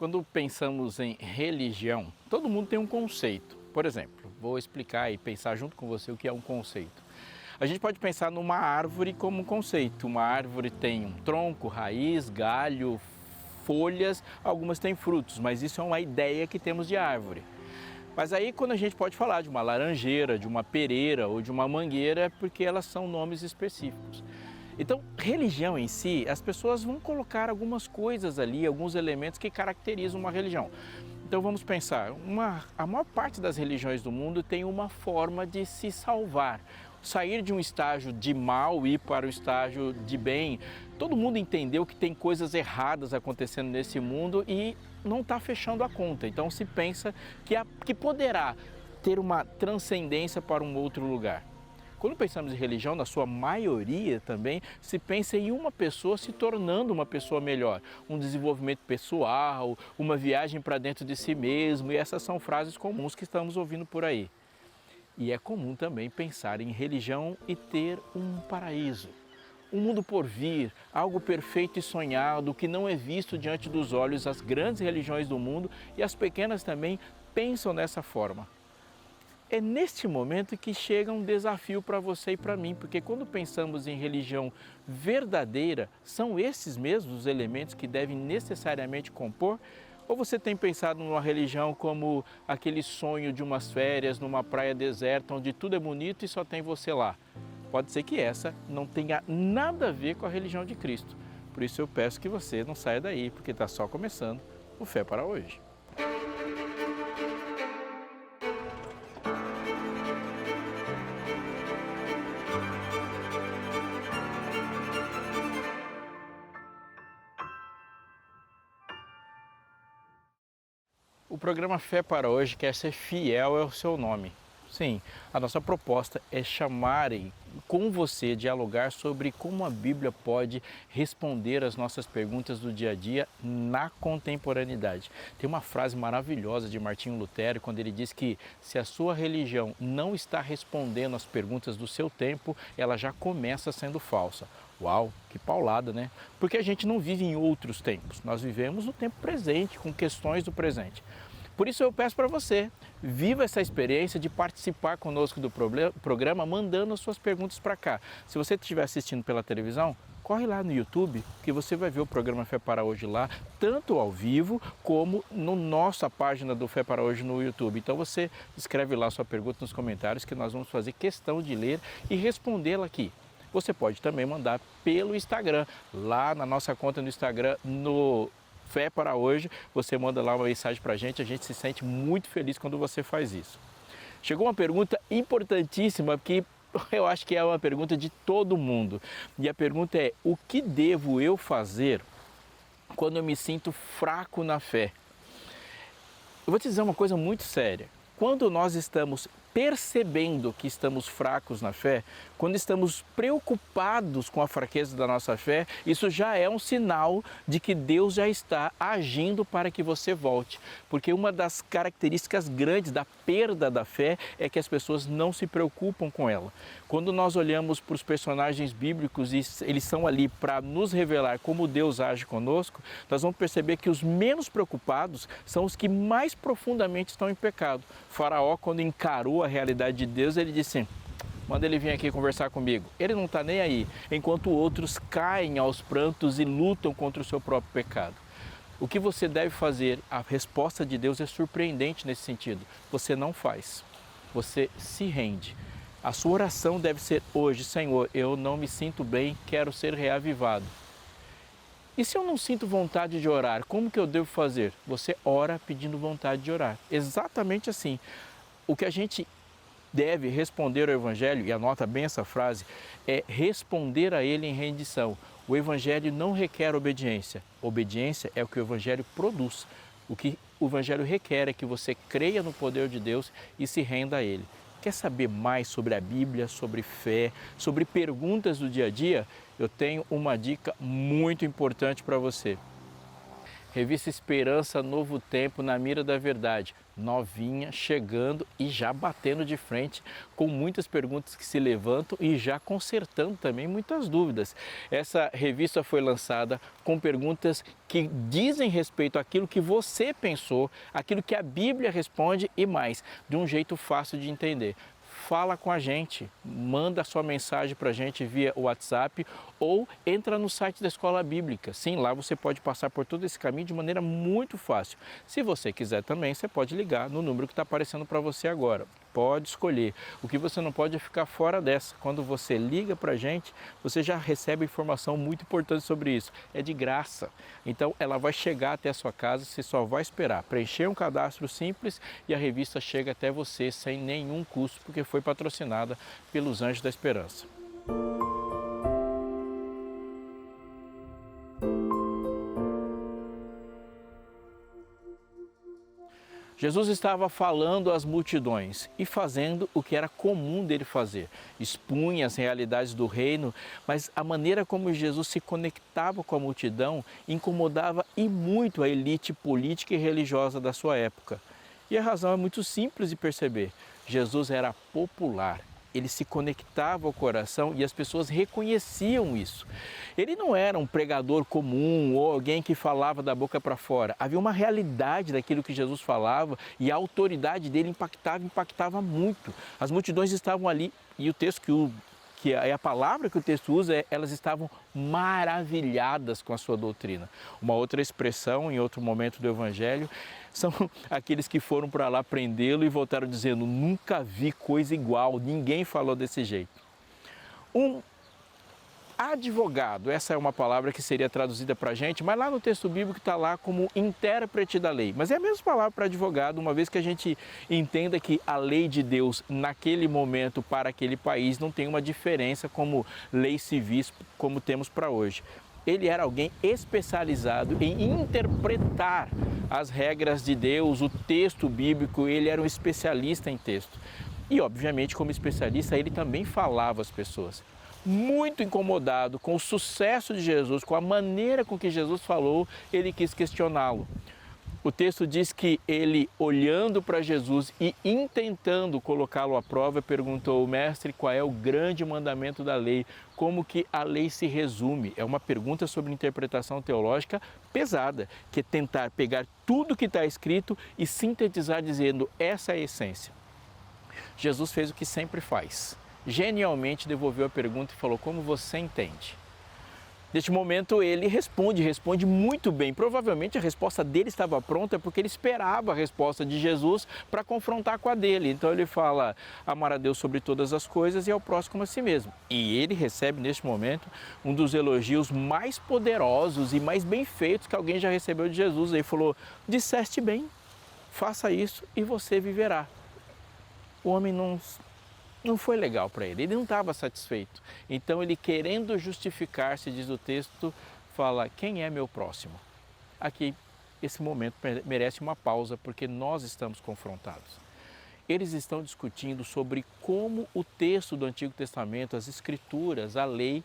Quando pensamos em religião, todo mundo tem um conceito. Por exemplo, vou explicar e pensar junto com você o que é um conceito. A gente pode pensar numa árvore como um conceito. Uma árvore tem um tronco, raiz, galho, folhas, algumas têm frutos, mas isso é uma ideia que temos de árvore. Mas aí quando a gente pode falar de uma laranjeira, de uma pereira ou de uma mangueira, é porque elas são nomes específicos. Então, religião em si, as pessoas vão colocar algumas coisas ali, alguns elementos que caracterizam uma religião. Então vamos pensar, a maior parte das religiões do mundo tem uma forma de se salvar, sair de um estágio de mal e ir para o estágio de bem. Todo mundo entendeu que tem coisas erradas acontecendo nesse mundo e não está fechando a conta. Então se pensa que poderá ter uma transcendência para um outro lugar. Quando pensamos em religião, na sua maioria também, se pensa em uma pessoa se tornando uma pessoa melhor, um desenvolvimento pessoal, uma viagem para dentro de si mesmo, e essas são frases comuns que estamos ouvindo por aí. E é comum também pensar em religião e ter um paraíso, um mundo por vir, algo perfeito e sonhado, que não é visto diante dos olhos. As grandes religiões do mundo e as pequenas também pensam dessa forma. É neste momento que chega um desafio para você e para mim, porque quando pensamos em religião verdadeira, são esses mesmos os elementos que devem necessariamente compor? Ou você tem pensado numa religião como aquele sonho de umas férias numa praia deserta, onde tudo é bonito e só tem você lá? Pode ser que essa não tenha nada a ver com a religião de Cristo. Por isso eu peço que você não saia daí, porque está só começando o Fé para Hoje. O programa Fé para Hoje quer ser fiel ao seu nome. Sim, a nossa proposta é chamar com você, dialogar sobre como a Bíblia pode responder às nossas perguntas do dia a dia na contemporaneidade. Tem uma frase maravilhosa de Martinho Lutero, quando ele diz que se a sua religião não está respondendo às perguntas do seu tempo, ela já começa sendo falsa. Uau, que paulada, né? Porque a gente não vive em outros tempos, nós vivemos no tempo presente, com questões do presente. Por isso eu peço para você, viva essa experiência de participar conosco do programa, mandando as suas perguntas para cá. Se você estiver assistindo pela televisão, corre lá no YouTube, que você vai ver o programa Fé para Hoje lá, tanto ao vivo como na nossa página do Fé para Hoje no YouTube. Então você escreve lá sua pergunta nos comentários, que nós vamos fazer questão de ler e respondê-la aqui. Você pode também mandar pelo Instagram, lá na nossa conta no Instagram, no Fé para Hoje, você manda lá uma mensagem para a gente se sente muito feliz quando você faz isso. Chegou uma pergunta importantíssima, que eu acho que é uma pergunta de todo mundo. E a pergunta é: o que devo eu fazer quando eu me sinto fraco na fé? Eu vou te dizer uma coisa muito séria. Quando nós estamos percebendo que estamos fracos na fé, quando estamos preocupados com a fraqueza da nossa fé, isso já é um sinal de que Deus já está agindo para que você volte. Porque uma das características grandes da perda da fé é que as pessoas não se preocupam com ela. Quando nós olhamos para os personagens bíblicos e eles são ali para nos revelar como Deus age conosco, nós vamos perceber que os menos preocupados são os que mais profundamente estão em pecado. Faraó, quando encarou a realidade de Deus, ele disse: manda ele vir aqui conversar comigo. Ele não está nem aí, enquanto outros caem aos prantos e lutam contra o seu próprio pecado. O que você deve fazer? A resposta de Deus é surpreendente nesse sentido. Você não faz, você se rende. A sua oração deve ser hoje: Senhor, eu não me sinto bem, quero ser reavivado. E se eu não sinto vontade de orar, como que eu devo fazer? Você ora pedindo vontade de orar. Exatamente assim. O que a gente deve responder ao Evangelho, e anota bem essa frase, é responder a ele em rendição. O Evangelho não requer obediência. Obediência é o que o Evangelho produz. O que o Evangelho requer é que você creia no poder de Deus e se renda a Ele. Quer saber mais sobre a Bíblia, sobre fé, sobre perguntas do dia a dia? Eu tenho uma dica muito importante para você. Revista Esperança Novo Tempo na mira da verdade, novinha, chegando e já batendo de frente com muitas perguntas que se levantam e já consertando também muitas dúvidas. Essa revista foi lançada com perguntas que dizem respeito àquilo que você pensou, aquilo que a Bíblia responde e mais, de um jeito fácil de entender. Fala com a gente, manda sua mensagem para a gente via WhatsApp ou entra no site da Escola Bíblica. Sim, lá você pode passar por todo esse caminho de maneira muito fácil. Se você quiser também, você pode ligar no número que está aparecendo para você agora. Pode escolher. O que você não pode é ficar fora dessa. Quando você liga para a gente, você já recebe informação muito importante sobre isso. É de graça. Então, ela vai chegar até a sua casa, você só vai esperar. Preencher um cadastro simples e a revista chega até você sem nenhum custo, porque foi patrocinada pelos Anjos da Esperança. Jesus estava falando às multidões e fazendo o que era comum dele fazer. Expunha as realidades do reino, mas a maneira como Jesus se conectava com a multidão incomodava e muito a elite política e religiosa da sua época. E a razão é muito simples de perceber. Jesus era popular. Ele se conectava ao coração e as pessoas reconheciam isso. Ele não era um pregador comum ou alguém que falava da boca para fora. Havia uma realidade daquilo que Jesus falava e a autoridade dele impactava muito. As multidões estavam ali e o texto que a palavra que o texto usa é elas estavam maravilhadas com a sua doutrina. Uma outra expressão em outro momento do Evangelho são aqueles que foram para lá prendê-lo e voltaram dizendo: nunca vi coisa igual, ninguém falou desse jeito. Um advogado, essa é uma palavra que seria traduzida para a gente, mas lá no texto bíblico está lá como intérprete da lei. Mas é a mesma palavra para advogado, uma vez que a gente entenda que a lei de Deus naquele momento para aquele país não tem uma diferença como leis civis como temos para hoje. Ele era alguém especializado em interpretar as regras de Deus, o texto bíblico, ele era um especialista em texto. E, obviamente, como especialista, ele também falava às pessoas. Muito incomodado com o sucesso de Jesus, com a maneira com que Jesus falou, ele quis questioná-lo. O texto diz que ele, olhando para Jesus e intentando colocá-lo à prova, perguntou: mestre, qual é o grande mandamento da lei? Como que a lei se resume? É uma pergunta sobre interpretação teológica pesada, que é tentar pegar tudo que está escrito e sintetizar dizendo: essa é a essência. Jesus fez o que sempre faz. Genialmente devolveu a pergunta e falou: como você entende? Neste momento ele responde muito bem. Provavelmente a resposta dele estava pronta porque ele esperava a resposta de Jesus para confrontar com a dele. Então ele fala: amar a Deus sobre todas as coisas e ao próximo como a si mesmo. E ele recebe neste momento um dos elogios mais poderosos e mais bem feitos que alguém já recebeu de Jesus. Ele falou: disseste bem, faça isso e você viverá. O homem não foi legal para ele não estava satisfeito. Então ele, querendo justificar-se, diz o texto, fala: quem é meu próximo? Aqui, esse momento merece uma pausa porque nós estamos confrontados. Eles estão discutindo sobre como o texto do Antigo Testamento, as Escrituras, a lei,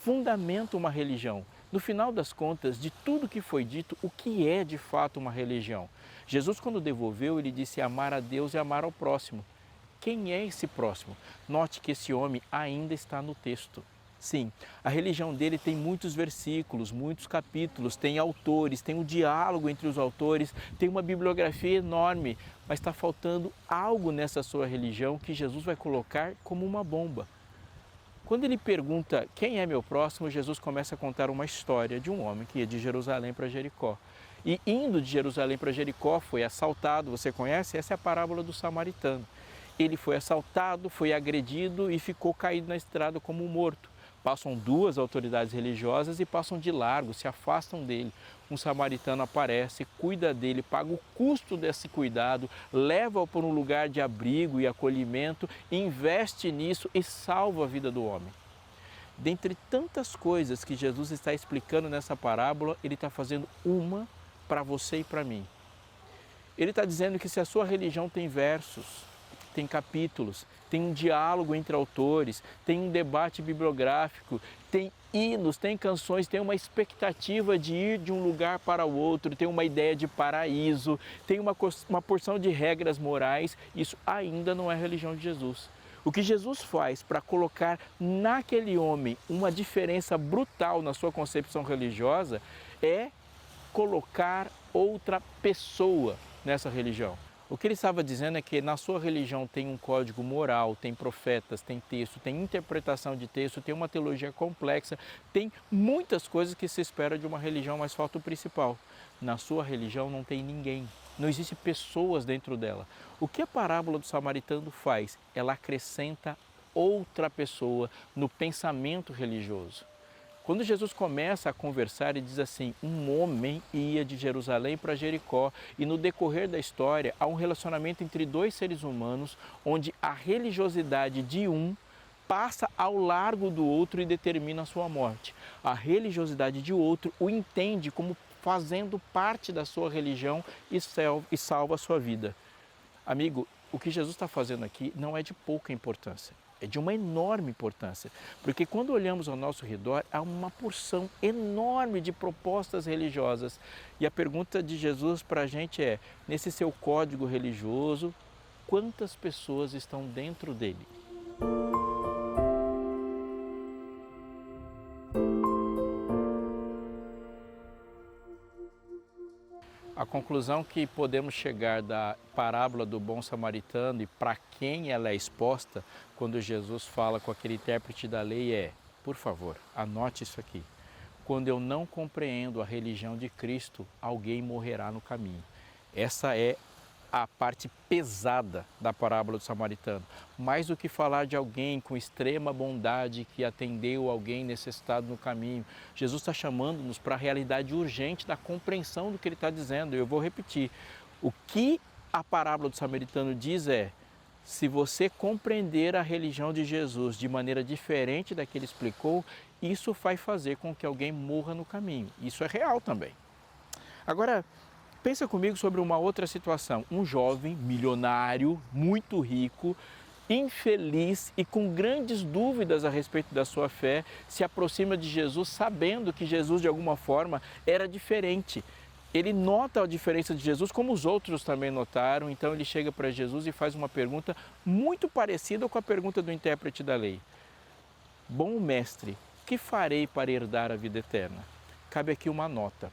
fundamentam uma religião. No final das contas, de tudo que foi dito, o que é de fato uma religião? Jesus, quando devolveu, ele disse: amar a Deus e amar ao próximo. Quem é esse próximo? Note que esse homem ainda está no texto. Sim, a religião dele tem muitos versículos, muitos capítulos, tem autores, tem um diálogo entre os autores, tem uma bibliografia enorme, mas está faltando algo nessa sua religião que Jesus vai colocar como uma bomba. Quando ele pergunta quem é meu próximo, Jesus começa a contar uma história de um homem que ia de Jerusalém para Jericó. E indo de Jerusalém para Jericó foi assaltado, você conhece? Essa é a parábola do samaritano. Ele foi assaltado, foi agredido e ficou caído na estrada como morto. Passam duas autoridades religiosas e passam de largo, se afastam dele. Um samaritano aparece, cuida dele, paga o custo desse cuidado, leva-o para um lugar de abrigo e acolhimento, investe nisso e salva a vida do homem. Dentre tantas coisas que Jesus está explicando nessa parábola, ele está fazendo uma para você e para mim. Ele está dizendo que se a sua religião tem versos, tem capítulos, tem um diálogo entre autores, tem um debate bibliográfico, tem hinos, tem canções, tem uma expectativa de ir de um lugar para o outro, tem uma ideia de paraíso, tem uma porção de regras morais. Isso ainda não é a religião de Jesus. O que Jesus faz para colocar naquele homem uma diferença brutal na sua concepção religiosa é colocar outra pessoa nessa religião. O que ele estava dizendo é que na sua religião tem um código moral, tem profetas, tem texto, tem interpretação de texto, tem uma teologia complexa, tem muitas coisas que se espera de uma religião, mas falta o principal. Na sua religião não tem ninguém, não existe pessoas dentro dela. O que a parábola do samaritano faz? Ela acrescenta outra pessoa no pensamento religioso. Quando Jesus começa a conversar e diz assim, um homem ia de Jerusalém para Jericó, e no decorrer da história há um relacionamento entre dois seres humanos onde a religiosidade de um passa ao largo do outro e determina a sua morte. A religiosidade de outro o entende como fazendo parte da sua religião e salva a sua vida. Amigo, o que Jesus está fazendo aqui não é de pouca importância. É de uma enorme importância, porque quando olhamos ao nosso redor, há uma porção enorme de propostas religiosas. E a pergunta de Jesus para a gente é, nesse seu código religioso, quantas pessoas estão dentro dele? A conclusão que podemos chegar da parábola do bom samaritano e para quem ela é exposta, quando Jesus fala com aquele intérprete da lei é, por favor, anote isso aqui. Quando eu não compreendo a religião de Cristo, alguém morrerá no caminho. Essa é a parte pesada da parábola do samaritano. Mais do que falar de alguém com extrema bondade que atendeu alguém necessitado no caminho, Jesus está chamando-nos para a realidade urgente da compreensão do que ele está dizendo. Eu vou repetir. O que a parábola do samaritano diz é, se você compreender a religião de Jesus de maneira diferente da que ele explicou, isso vai fazer com que alguém morra no caminho. Isso é real também. Agora, pensa comigo sobre uma outra situação. Um jovem milionário, muito rico, infeliz e com grandes dúvidas a respeito da sua fé, se aproxima de Jesus sabendo que Jesus de alguma forma era diferente. Ele nota a diferença de Jesus como os outros também notaram, então ele chega para Jesus e faz uma pergunta muito parecida com a pergunta do intérprete da lei. Bom mestre, que farei para herdar a vida eterna? Cabe aqui uma nota.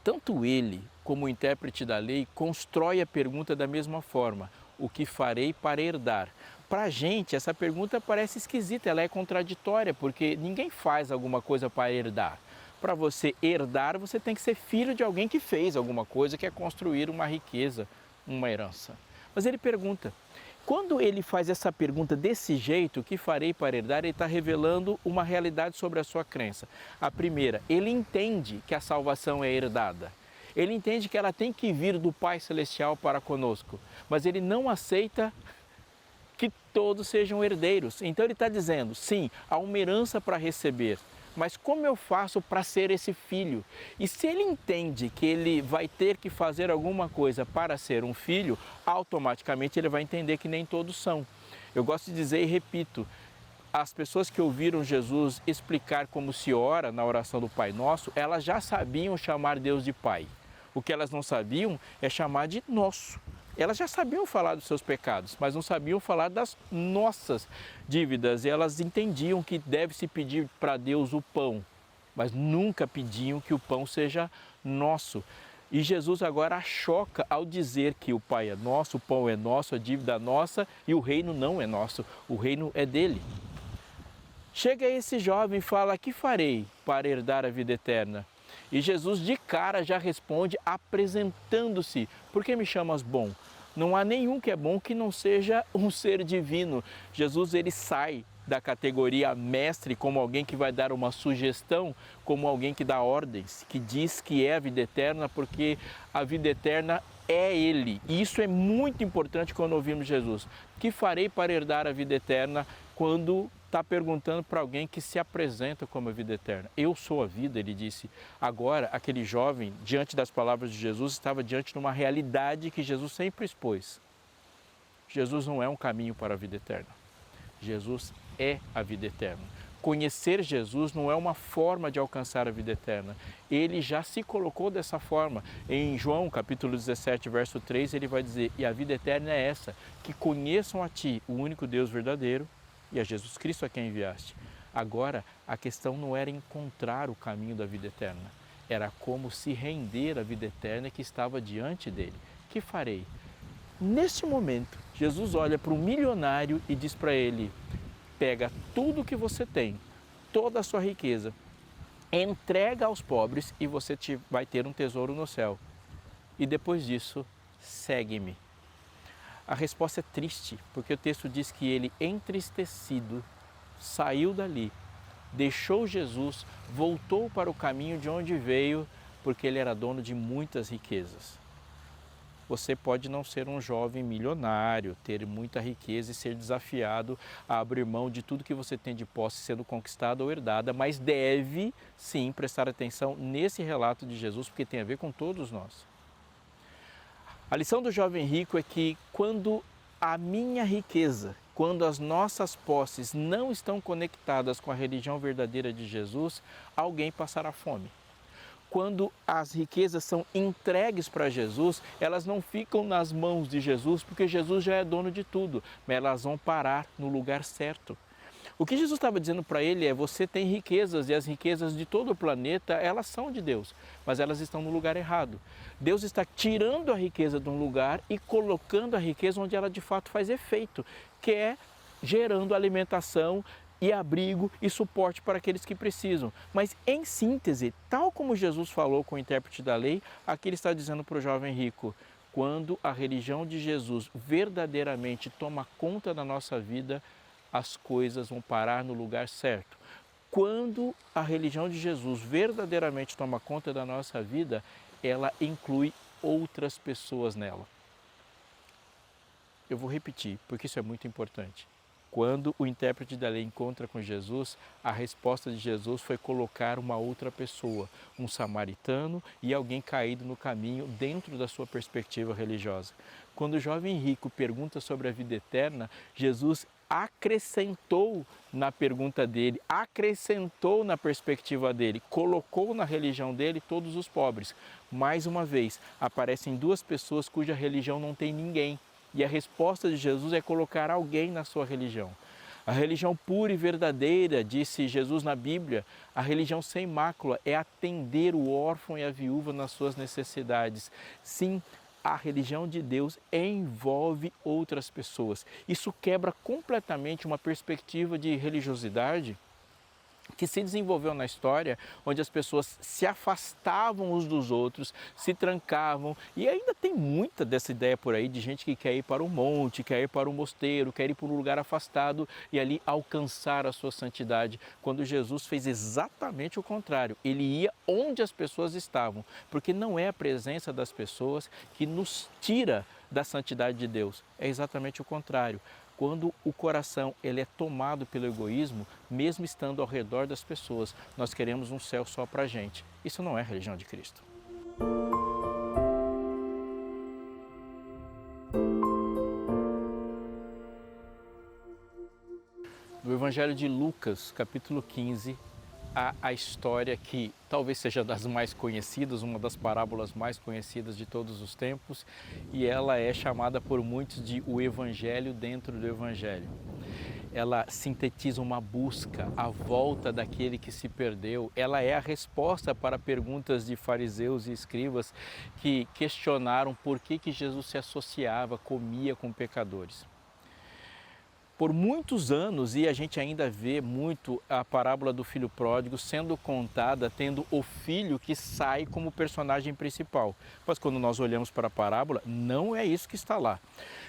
Tanto ele como o intérprete da lei constrói a pergunta da mesma forma. O que farei para herdar? Para a gente, essa pergunta parece esquisita, ela é contraditória, porque ninguém faz alguma coisa para herdar. Para você herdar, você tem que ser filho de alguém que fez alguma coisa, que é construir uma riqueza, uma herança. Mas ele pergunta, quando ele faz essa pergunta desse jeito, o que farei para herdar, ele está revelando uma realidade sobre a sua crença. A primeira, ele entende que a salvação é herdada. Ele entende que ela tem que vir do Pai Celestial para conosco, mas ele não aceita que todos sejam herdeiros. Então ele está dizendo, sim, há uma herança para receber, mas como eu faço para ser esse filho? E se ele entende que ele vai ter que fazer alguma coisa para ser um filho, automaticamente ele vai entender que nem todos são. Eu gosto de dizer e repito, as pessoas que ouviram Jesus explicar como se ora na oração do Pai Nosso, elas já sabiam chamar Deus de Pai. O que elas não sabiam é chamar de nosso. Elas já sabiam falar dos seus pecados, mas não sabiam falar das nossas dívidas. E elas entendiam que deve-se pedir para Deus o pão, mas nunca pediam que o pão seja nosso. E Jesus agora a choca ao dizer que o Pai é nosso, o pão é nosso, a dívida é nossa e o reino não é nosso, o reino é dele. Chega esse jovem e fala, que farei para herdar a vida eterna? E Jesus de cara já responde apresentando-se. Por que me chamas bom? Não há nenhum que é bom que não seja um ser divino. Jesus ele sai da categoria mestre como alguém que vai dar uma sugestão, como alguém que dá ordens, que diz que é a vida eterna, porque a vida eterna é Ele. E isso é muito importante quando ouvimos Jesus. Que farei para herdar a vida eterna quando está perguntando para alguém que se apresenta como a vida eterna? Eu sou a vida, ele disse. Agora, aquele jovem, diante das palavras de Jesus, estava diante de uma realidade que Jesus sempre expôs. Jesus não é um caminho para a vida eterna. Jesus é a vida eterna. Conhecer Jesus não é uma forma de alcançar a vida eterna. Ele já se colocou dessa forma. Em João, capítulo 17, verso 3, ele vai dizer: e a vida eterna é essa, que conheçam a Ti, o único Deus verdadeiro, e a Jesus Cristo a quem enviaste. Agora, a questão não era encontrar o caminho da vida eterna, era como se render à vida eterna que estava diante dele. Que farei? Neste momento, Jesus olha para o milionário e diz para ele: pega tudo o que você tem, toda a sua riqueza, entrega aos pobres e você vai ter um tesouro no céu. E depois disso, segue-me. A resposta é triste, porque o texto diz que ele, entristecido, saiu dali, deixou Jesus, voltou para o caminho de onde veio, porque ele era dono de muitas riquezas. Você pode não ser um jovem milionário, ter muita riqueza e ser desafiado a abrir mão de tudo que você tem de posse sendo conquistada ou herdada, mas deve sim prestar atenção nesse relato de Jesus, porque tem a ver com todos nós. A lição do jovem rico é que quando a minha riqueza, quando as nossas posses não estão conectadas com a religião verdadeira de Jesus, alguém passará fome. Quando as riquezas são entregues para Jesus, elas não ficam nas mãos de Jesus, porque Jesus já é dono de tudo, mas elas vão parar no lugar certo. O que Jesus estava dizendo para ele é: você tem riquezas e as riquezas de todo o planeta, elas são de Deus, mas elas estão no lugar errado. Deus está tirando a riqueza de um lugar e colocando a riqueza onde ela de fato faz efeito, que é gerando alimentação e abrigo e suporte para aqueles que precisam. Mas em síntese, tal como Jesus falou com o intérprete da lei, aqui ele está dizendo para o jovem rico: quando a religião de Jesus verdadeiramente toma conta da nossa vida, as coisas vão parar no lugar certo. Quando a religião de Jesus verdadeiramente toma conta da nossa vida, ela inclui outras pessoas nela. Eu vou repetir, porque isso é muito importante. Quando o intérprete da lei encontra com Jesus, a resposta de Jesus foi colocar uma outra pessoa, um samaritano e alguém caído no caminho dentro da sua perspectiva religiosa. Quando o jovem rico pergunta sobre a vida eterna, Jesus acrescentou na pergunta dele, acrescentou na perspectiva dele, colocou na religião dele todos os pobres. Mais uma vez, aparecem duas pessoas cuja religião não tem ninguém. E a resposta de Jesus é colocar alguém na sua religião. A religião pura e verdadeira, disse Jesus na Bíblia, a religião sem mácula é atender o órfão e a viúva nas suas necessidades. Sim, a religião de Deus envolve outras pessoas. Isso quebra completamente uma perspectiva de religiosidade que se desenvolveu na história, onde as pessoas se afastavam uns dos outros, se trancavam, e ainda tem muita dessa ideia por aí de gente que quer ir para o monte, quer ir para o mosteiro, quer ir para um lugar afastado e ali alcançar a sua santidade, quando Jesus fez exatamente o contrário. Ele ia onde as pessoas estavam, porque não é a presença das pessoas que nos tira da santidade de Deus, é exatamente o contrário. Quando o coração ele é tomado pelo egoísmo, mesmo estando ao redor das pessoas, nós queremos um céu só para a gente. Isso não é a religião de Cristo. No Evangelho de Lucas, capítulo 15, há a história que talvez seja das mais conhecidas, uma das parábolas mais conhecidas de todos os tempos, e ela é chamada por muitos de o Evangelho dentro do Evangelho. Ela sintetiza uma busca à volta daquele que se perdeu. Ela é a resposta para perguntas de fariseus e escribas que questionaram por que Jesus se associava, comia com pecadores. Por muitos anos, e a gente ainda vê muito a parábola do filho pródigo sendo contada, tendo o filho que sai como personagem principal. Mas quando nós olhamos para a parábola, não é isso que está lá.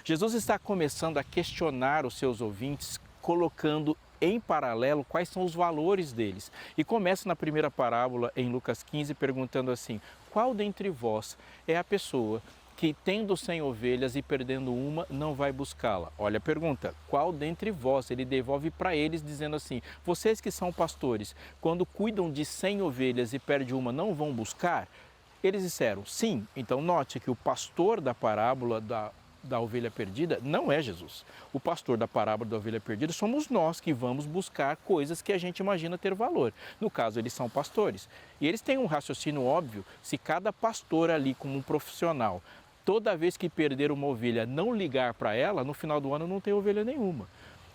Jesus está começando a questionar os seus ouvintes, colocando em paralelo quais são os valores deles. E começa na primeira parábola, em Lucas 15, perguntando assim: qual dentre vós é a pessoa que, tendo 100 ovelhas e perdendo uma, não vai buscá-la? Olha a pergunta: qual dentre vós? Ele devolve para eles dizendo assim: vocês que são pastores, quando cuidam de 100 ovelhas e perde uma, não vão buscar? Eles disseram sim. Então note que o pastor da parábola da ovelha perdida não é Jesus. O pastor da parábola da ovelha perdida somos nós que vamos buscar coisas que a gente imagina ter valor. No caso, eles são pastores. E eles têm um raciocínio óbvio, se cada pastor ali como um profissional, toda vez que perder uma ovelha, não ligar para ela, no final do ano não tem ovelha nenhuma.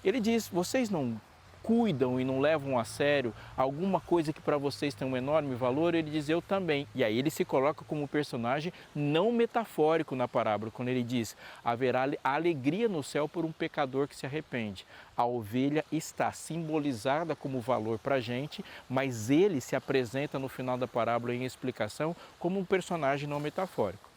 Ele diz, vocês não cuidam e não levam a sério alguma coisa que para vocês tem um enorme valor? Ele diz, eu também. E aí ele se coloca como personagem não metafórico na parábola, quando ele diz, haverá alegria no céu por um pecador que se arrepende. A ovelha está simbolizada como valor para a gente, mas ele se apresenta no final da parábola em explicação como um personagem não metafórico.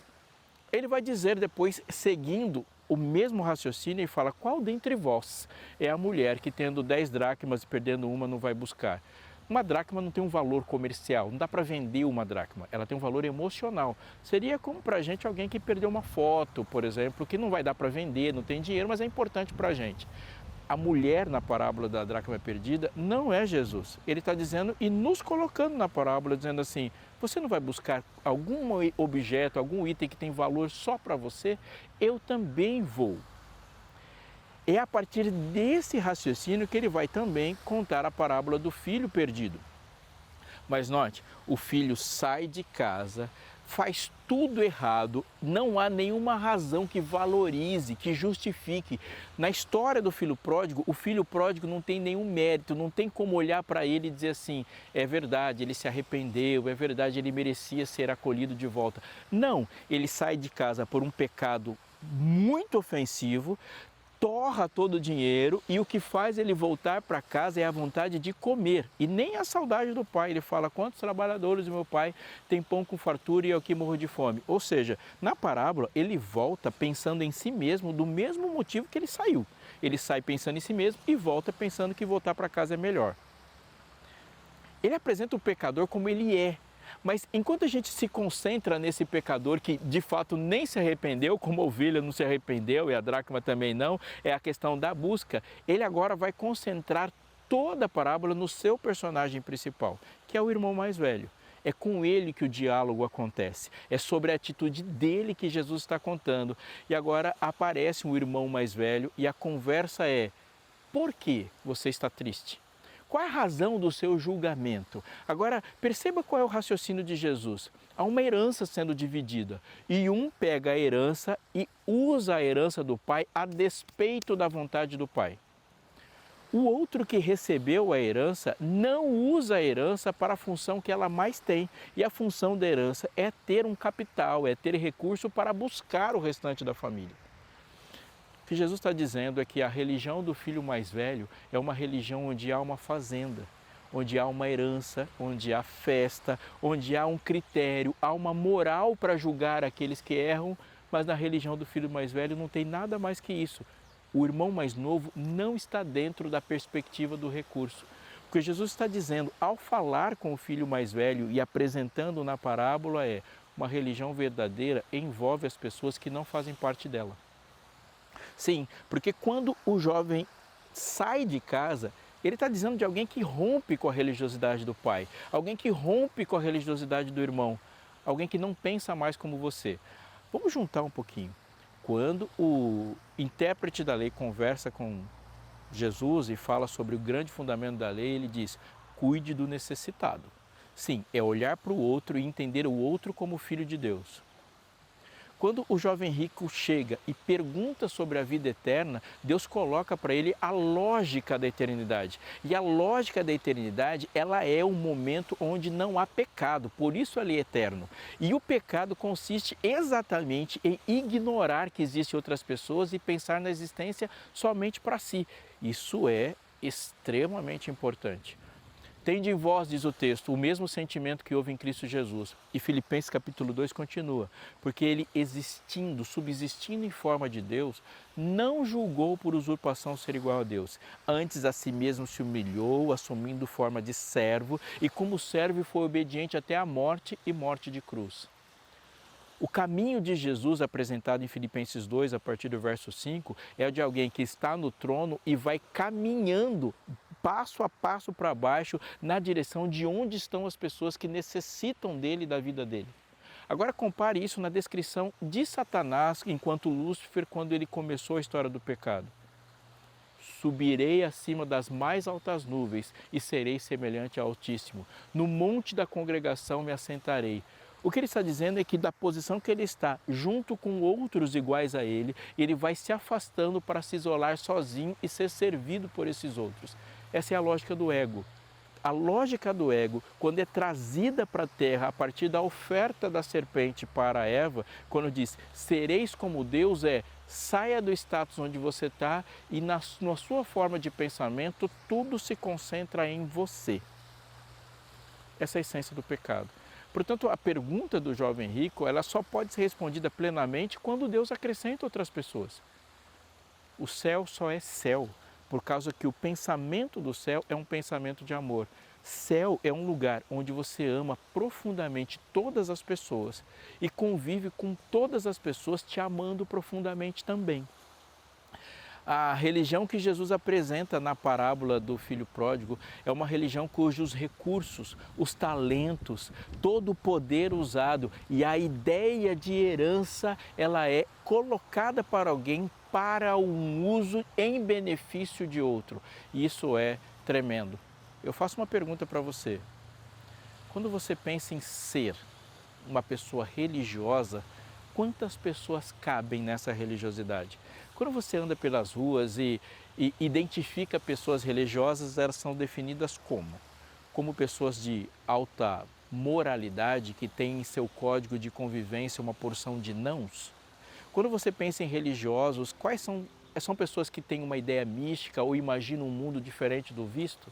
Ele vai dizer depois, seguindo o mesmo raciocínio, e fala, qual dentre vós é a mulher que tendo 10 dracmas e perdendo uma não vai buscar? Uma dracma não tem um valor comercial, não dá para vender uma dracma, ela tem um valor emocional. Seria como para a gente alguém que perdeu uma foto, por exemplo, que não vai dar para vender, não tem dinheiro, mas é importante para a gente. A mulher na parábola da dracma perdida não é Jesus. Ele está dizendo e nos colocando na parábola, dizendo assim, você não vai buscar algum objeto, algum item que tem valor só para você? Eu também vou. É a partir desse raciocínio que ele vai também contar a parábola do filho perdido. Mas note, o filho sai de casa, faz tudo errado, não há nenhuma razão que valorize, que justifique. Na história do filho pródigo não tem nenhum mérito, não tem como olhar para ele e dizer assim, é verdade, ele se arrependeu, é verdade, ele merecia ser acolhido de volta. Não, ele sai de casa por um pecado muito ofensivo, torra todo o dinheiro e o que faz ele voltar para casa é a vontade de comer e nem a saudade do pai. Ele fala, quantos trabalhadores do meu pai têm pão com fartura e eu aqui morro de fome. Ou seja, na parábola ele volta pensando em si mesmo do mesmo motivo que ele saiu. Ele sai pensando em si mesmo e volta pensando que voltar para casa é melhor. Ele apresenta o pecador como ele é. Mas enquanto a gente se concentra nesse pecador que de fato nem se arrependeu, como a ovelha não se arrependeu e a dracma também não, é a questão da busca, ele agora vai concentrar toda a parábola no seu personagem principal, que é o irmão mais velho. É com ele que o diálogo acontece, é sobre a atitude dele que Jesus está contando. E agora aparece um irmão mais velho e a conversa é, por que você está triste? Qual é a razão do seu julgamento? Agora, perceba qual é o raciocínio de Jesus. Há uma herança sendo dividida e um pega a herança e usa a herança do pai a despeito da vontade do pai. O outro que recebeu a herança não usa a herança para a função que ela mais tem. E a função da herança é ter um capital, é ter recurso para buscar o restante da família. O que Jesus está dizendo é que a religião do filho mais velho é uma religião onde há uma fazenda, onde há uma herança, onde há festa, onde há um critério, há uma moral para julgar aqueles que erram, mas na religião do filho mais velho não tem nada mais que isso. O irmão mais novo não está dentro da perspectiva do recurso. O que Jesus está dizendo ao falar com o filho mais velho e apresentando na parábola é uma religião verdadeira envolve as pessoas que não fazem parte dela. Sim, porque quando o jovem sai de casa, ele está dizendo de alguém que rompe com a religiosidade do pai, alguém que rompe com a religiosidade do irmão, alguém que não pensa mais como você. Vamos juntar um pouquinho. Quando o intérprete da lei conversa com Jesus e fala sobre o grande fundamento da lei, ele diz, cuide do necessitado. Sim, é olhar para o outro e entender o outro como filho de Deus. Quando o jovem rico chega e pergunta sobre a vida eterna, Deus coloca para ele a lógica da eternidade. E a lógica da eternidade, ela é um momento onde não há pecado, por isso ele é eterno. E o pecado consiste exatamente em ignorar que existem outras pessoas e pensar na existência somente para si. Isso é extremamente importante. Tende em vós, diz o texto, o mesmo sentimento que houve em Cristo Jesus. E Filipenses capítulo 2 continua, porque ele existindo, subsistindo em forma de Deus, não julgou por usurpação ser igual a Deus. Antes a si mesmo se humilhou, assumindo forma de servo, e como servo foi obediente até a morte e morte de cruz. O caminho de Jesus apresentado em Filipenses 2, a partir do verso 5, é o de alguém que está no trono e vai caminhando passo a passo para baixo na direção de onde estão as pessoas que necessitam dele e da vida dele. Agora compare isso na descrição de Satanás enquanto Lúcifer quando ele começou a história do pecado. Subirei acima das mais altas nuvens e serei semelhante ao Altíssimo. No monte da congregação me assentarei. O que ele está dizendo é que da posição que ele está, junto com outros iguais a ele vai se afastando para se isolar sozinho e ser servido por esses outros. Essa é a lógica do ego. A lógica do ego, quando é trazida para a terra a partir da oferta da serpente para Eva, quando diz, sereis como Deus, saia do status onde você está e na sua forma de pensamento, tudo se concentra em você. Essa é a essência do pecado. Portanto, a pergunta do jovem rico, ela só pode ser respondida plenamente quando Deus acrescenta outras pessoas. O céu só é céu, por causa que o pensamento do céu é um pensamento de amor. Céu é um lugar onde você ama profundamente todas as pessoas e convive com todas as pessoas te amando profundamente também. A religião que Jesus apresenta na parábola do filho pródigo é uma religião cujos recursos, os talentos, todo o poder usado e a ideia de herança, ela é colocada para alguém para um uso em benefício de outro. Isso é tremendo. Eu faço uma pergunta para você. Quando você pensa em ser uma pessoa religiosa, quantas pessoas cabem nessa religiosidade? Quando você anda pelas ruas e identifica pessoas religiosas, elas são definidas como? Como pessoas de alta moralidade, que têm em seu código de convivência uma porção de nãos? Quando você pensa em religiosos, quais são pessoas que têm uma ideia mística ou imaginam um mundo diferente do visto?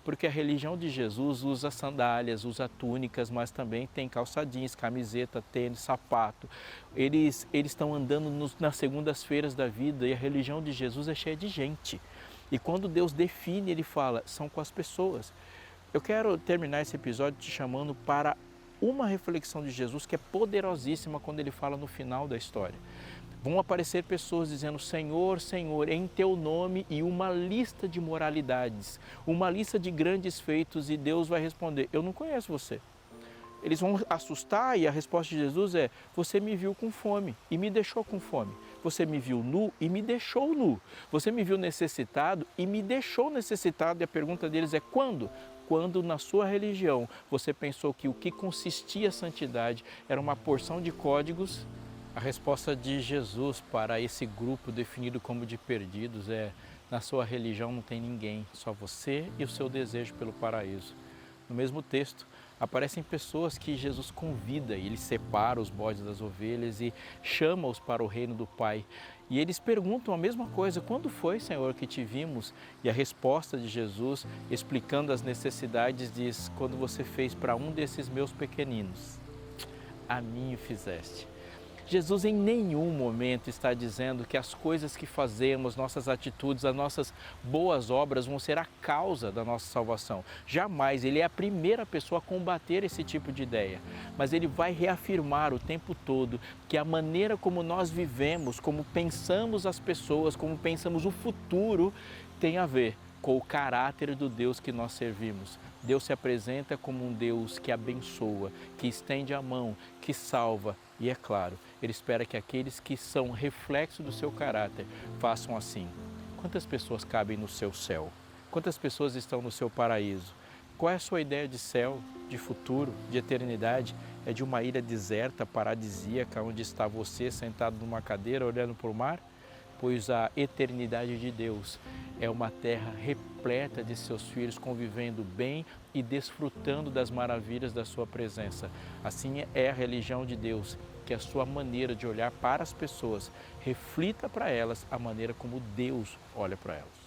Porque a religião de Jesus usa sandálias, usa túnicas, mas também tem calça jeans, camiseta, tênis, sapato. Eles estão andando nas segundas-feiras da vida e a religião de Jesus é cheia de gente. E quando Deus define, Ele fala, são com as pessoas. Eu quero terminar esse episódio te chamando para uma reflexão de Jesus que é poderosíssima quando Ele fala no final da história. Vão aparecer pessoas dizendo, Senhor, Senhor, em Teu nome, e uma lista de moralidades, uma lista de grandes feitos, e Deus vai responder, eu não conheço você. Eles vão assustar e a resposta de Jesus é, você me viu com fome e me deixou com fome. Você me viu nu e me deixou nu. Você me viu necessitado e me deixou necessitado. E a pergunta deles é, quando? Quando na sua religião você pensou que o que consistia a santidade era uma porção de códigos. A resposta de Jesus para esse grupo definido como de perdidos é, na sua religião não tem ninguém, só você e o seu desejo pelo paraíso. No mesmo texto, aparecem pessoas que Jesus convida e Ele separa os bodes das ovelhas e chama-os para o reino do Pai. E eles perguntam a mesma coisa, quando foi, Senhor, que te vimos? E a resposta de Jesus, explicando as necessidades, diz, quando você fez para um desses meus pequeninos, a mim o fizeste. Jesus em nenhum momento está dizendo que as coisas que fazemos, nossas atitudes, as nossas boas obras vão ser a causa da nossa salvação. Jamais, Ele é a primeira pessoa a combater esse tipo de ideia. Mas Ele vai reafirmar o tempo todo que a maneira como nós vivemos, como pensamos as pessoas, como pensamos o futuro, tem a ver com o caráter do Deus que nós servimos. Deus se apresenta como um Deus que abençoa, que estende a mão, que salva. E é claro, Ele espera que aqueles que são reflexo do seu caráter façam assim. Quantas pessoas cabem no seu céu? Quantas pessoas estão no seu paraíso? Qual é a sua ideia de céu, de futuro, de eternidade? É de uma ilha deserta, paradisíaca, onde está você sentado numa cadeira olhando para o mar? Pois a eternidade de Deus é uma terra repleta de seus filhos convivendo bem e desfrutando das maravilhas da sua presença. Assim é a religião de Deus, que a sua maneira de olhar para as pessoas reflita para elas a maneira como Deus olha para elas.